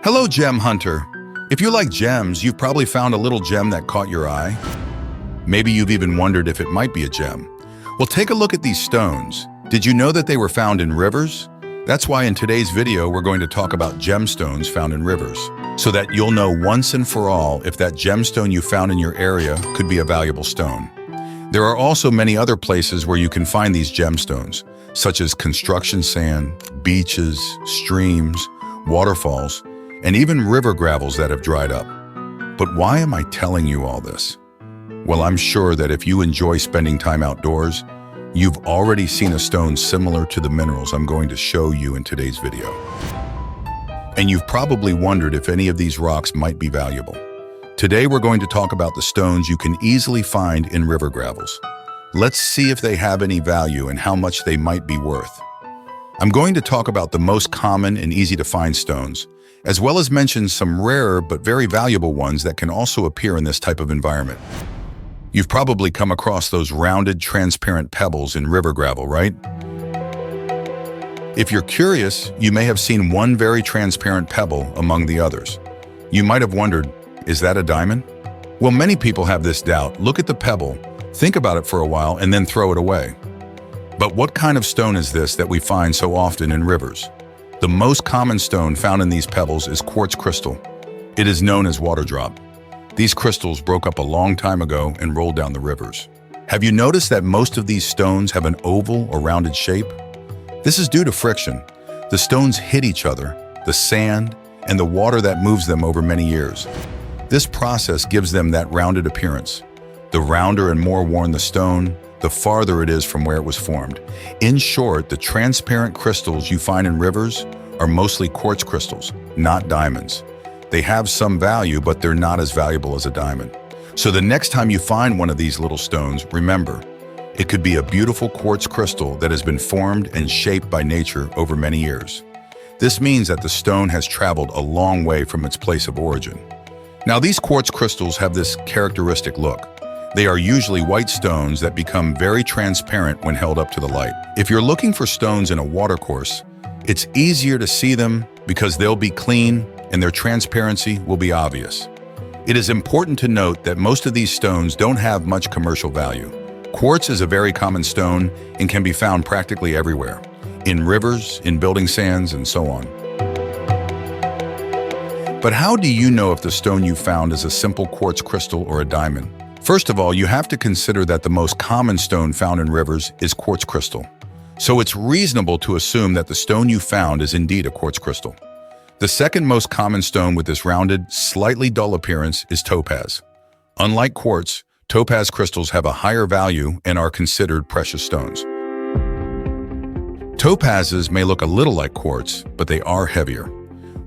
Hello, gem hunter. If you like gems, you've probably found a little gem that caught your eye. Maybe you've even wondered if it might be a gem. Well, take a look at these stones. Did you know that they were found in rivers? That's why in today's video, we're going to talk about gemstones found in rivers, so that you'll know once and for all if that gemstone you found in your area could be a valuable stone. There are also many other places where you can find these gemstones, such as construction sand, beaches, streams, waterfalls, and even river gravels that have dried up. But why am I telling you all this? Well, I'm sure that if you enjoy spending time outdoors, you've already seen a stone similar to the minerals I'm going to show you in today's video. And you've probably wondered if any of these rocks might be valuable. Today we're going to talk about the stones you can easily find in river gravels. Let's see if they have any value and how much they might be worth. I'm going to talk about the most common and easy to find stones, as well as mention some rarer but very valuable ones that can also appear in this type of environment. You've probably come across those rounded, transparent pebbles in river gravel, right? If you're curious, you may have seen one very transparent pebble among the others. You might have wondered, is that a diamond? Well, many people have this doubt. Look at the pebble, think about it for a while, and then throw it away. But what kind of stone is this that we find so often in rivers? The most common stone found in these pebbles is quartz crystal. It is known as water drop. These crystals broke up a long time ago and rolled down the rivers. Have you noticed that most of these stones have an oval or rounded shape? This is due to friction. The stones hit each other, the sand, and the water that moves them over many years. This process gives them that rounded appearance. The rounder and more worn the stone, the farther it is from where it was formed. In short, the transparent crystals you find in rivers are mostly quartz crystals, not diamonds. They have some value, but they're not as valuable as a diamond. So the next time you find one of these little stones, remember, it could be a beautiful quartz crystal that has been formed and shaped by nature over many years. This means that the stone has traveled a long way from its place of origin. Now, these quartz crystals have this characteristic look. They are usually white stones that become very transparent when held up to the light. If you're looking for stones in a watercourse, it's easier to see them because they'll be clean and their transparency will be obvious. It is important to note that most of these stones don't have much commercial value. Quartz is a very common stone and can be found practically everywhere, in rivers, in building sands, and so on. But how do you know if the stone you found is a simple quartz crystal or a diamond? First of all, you have to consider that the most common stone found in rivers is quartz crystal. So it's reasonable to assume that the stone you found is indeed a quartz crystal. The second most common stone with this rounded, slightly dull appearance is topaz. Unlike quartz, topaz crystals have a higher value and are considered precious stones. Topazes may look a little like quartz, but they are heavier.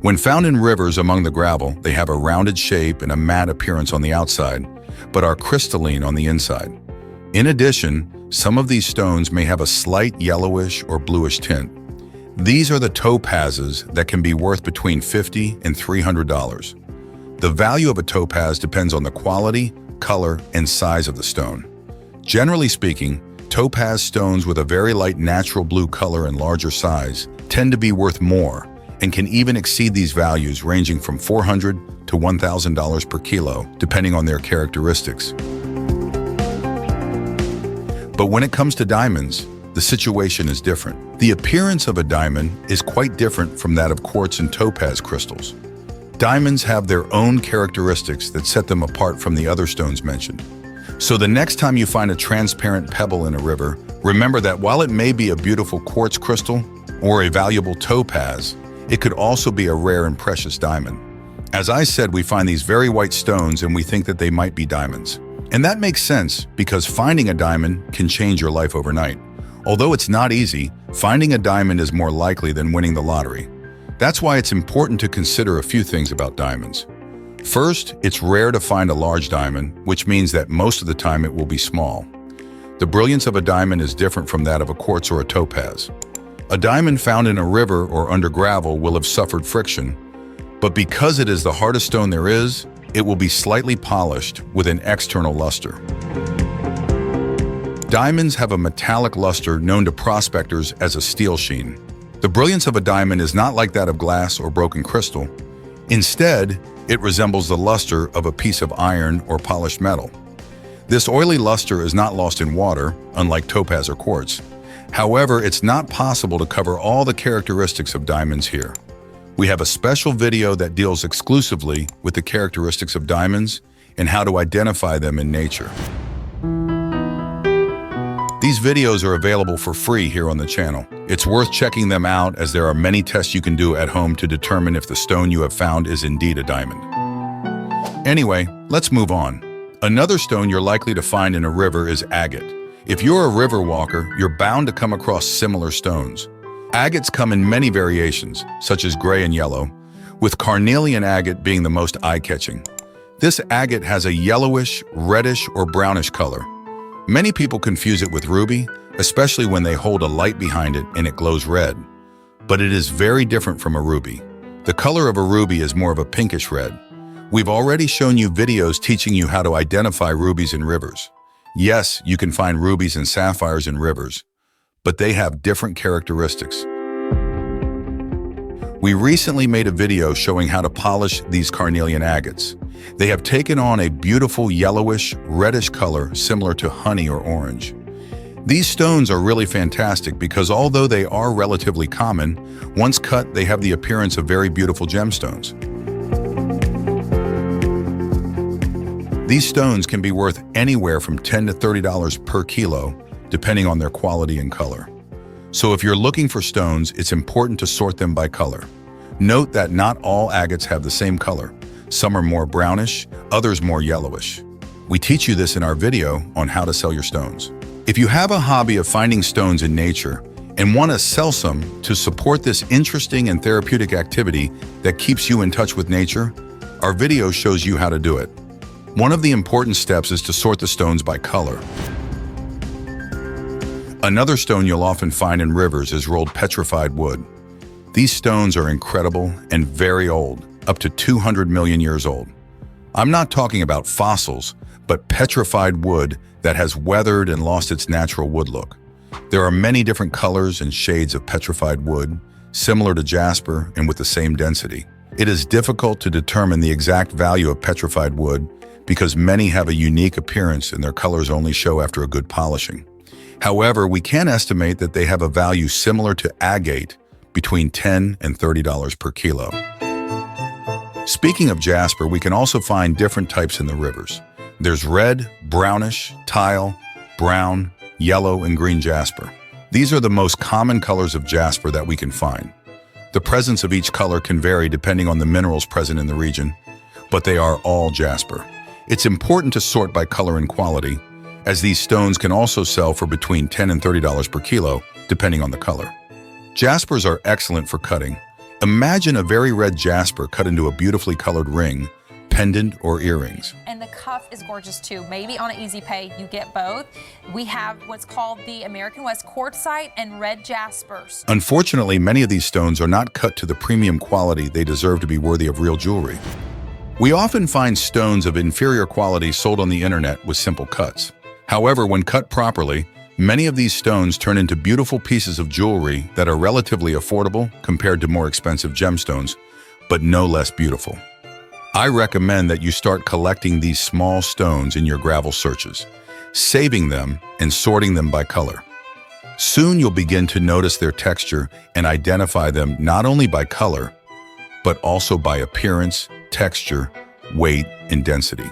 When found in rivers among the gravel, they have a rounded shape and a matte appearance on the outside, but are crystalline on the inside. In addition, some of these stones may have a slight yellowish or bluish tint. These are the topazes that can be worth between $50 and $300. The value of a topaz depends on the quality, color, and size of the stone. Generally speaking, topaz stones with a very light natural blue color and larger size tend to be worth more and can even exceed these values, ranging from $400 to $1,000 per kilo, depending on their characteristics. But when it comes to diamonds, the situation is different. The appearance of a diamond is quite different from that of quartz and topaz crystals. Diamonds have their own characteristics that set them apart from the other stones mentioned. So the next time you find a transparent pebble in a river, remember that while it may be a beautiful quartz crystal or a valuable topaz, it could also be a rare and precious diamond. As I said, we find these very white stones and we think that they might be diamonds. And that makes sense because finding a diamond can change your life overnight. Although it's not easy, finding a diamond is more likely than winning the lottery. That's why it's important to consider a few things about diamonds. First, it's rare to find a large diamond, which means that most of the time it will be small. The brilliance of a diamond is different from that of a quartz or a topaz. A diamond found in a river or under gravel will have suffered friction, but because it is the hardest stone there is, it will be slightly polished with an external luster. Diamonds have a metallic luster known to prospectors as a steel sheen. The brilliance of a diamond is not like that of glass or broken crystal. Instead, it resembles the luster of a piece of iron or polished metal. This oily luster is not lost in water, unlike topaz or quartz. However, it's not possible to cover all the characteristics of diamonds here. We have a special video that deals exclusively with the characteristics of diamonds and how to identify them in nature. These videos are available for free here on the channel. It's worth checking them out as there are many tests you can do at home to determine if the stone you have found is indeed a diamond. Anyway, let's move on. Another stone you're likely to find in a river is agate. If you're a river walker, you're bound to come across similar stones. Agates come in many variations, such as gray and yellow, with carnelian agate being the most eye-catching. This agate has a yellowish, reddish, or brownish color. Many people confuse it with ruby, especially when they hold a light behind it and it glows red. But it is very different from a ruby. The color of a ruby is more of a pinkish red. We've already shown you videos teaching you how to identify rubies in rivers. Yes, you can find rubies and sapphires in rivers, but they have different characteristics. We recently made a video showing how to polish these carnelian agates. They have taken on a beautiful yellowish, reddish color similar to honey or orange. These stones are really fantastic because although they are relatively common, once cut they have the appearance of very beautiful gemstones. These stones can be worth anywhere from $10 to $30 per kilo, depending on their quality and color. So if you're looking for stones, it's important to sort them by color. Note that not all agates have the same color. Some are more brownish, others more yellowish. We teach you this in our video on how to sell your stones. If you have a hobby of finding stones in nature and want to sell some to support this interesting and therapeutic activity that keeps you in touch with nature, our video shows you how to do it. One of the important steps is to sort the stones by color. Another stone you'll often find in rivers is rolled petrified wood. These stones are incredible and very old, up to 200 million years old. I'm not talking about fossils, but petrified wood that has weathered and lost its natural wood look. There are many different colors and shades of petrified wood, similar to jasper and with the same density. It is difficult to determine the exact value of petrified wood because many have a unique appearance and their colors only show after a good polishing. However, we can estimate that they have a value similar to agate, between $10 and $30 per kilo. Speaking of jasper, we can also find different types in the rivers. There's red, brownish, tile, brown, yellow, and green jasper. These are the most common colors of jasper that we can find. The presence of each color can vary depending on the minerals present in the region, but they are all jasper. It's important to sort by color and quality, as these stones can also sell for between $10 and $30 per kilo, depending on the color. Jaspers are excellent for cutting. Imagine a very red jasper cut into a beautifully colored ring, pendant, or earrings. And the cuff is gorgeous too. Maybe on an Easy Pay you get both. We have what's called the American West quartzite and red jaspers. Unfortunately, many of these stones are not cut to the premium quality they deserve to be worthy of real jewelry. We often find stones of inferior quality sold on the internet with simple cuts. However, when cut properly, many of these stones turn into beautiful pieces of jewelry that are relatively affordable compared to more expensive gemstones, but no less beautiful. I recommend that you start collecting these small stones in your gravel searches, saving them and sorting them by color. Soon you'll begin to notice their texture and identify them not only by color, but also by appearance, texture, weight, and density.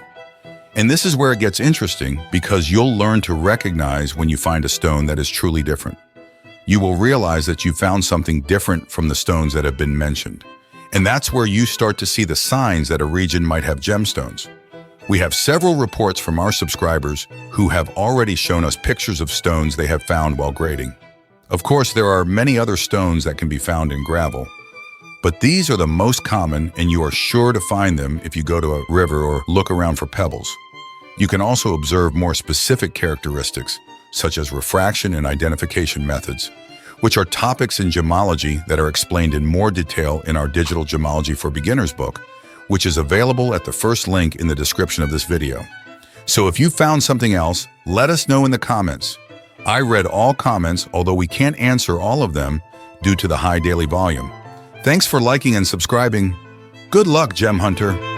And this is where it gets interesting because you'll learn to recognize when you find a stone that is truly different. You will realize that you found something different from the stones that have been mentioned. And that's where you start to see the signs that a region might have gemstones. We have several reports from our subscribers who have already shown us pictures of stones they have found while grading. Of course, there are many other stones that can be found in gravel, but these are the most common and you are sure to find them if you go to a river or look around for pebbles. You can also observe more specific characteristics, such as refraction and identification methods, which are topics in gemology that are explained in more detail in our Digital Gemology for Beginners book, which is available at the first link in the description of this video. So if you found something else, let us know in the comments. I read all comments, although we can't answer all of them due to the high daily volume. Thanks for liking and subscribing. Good luck, gem hunter.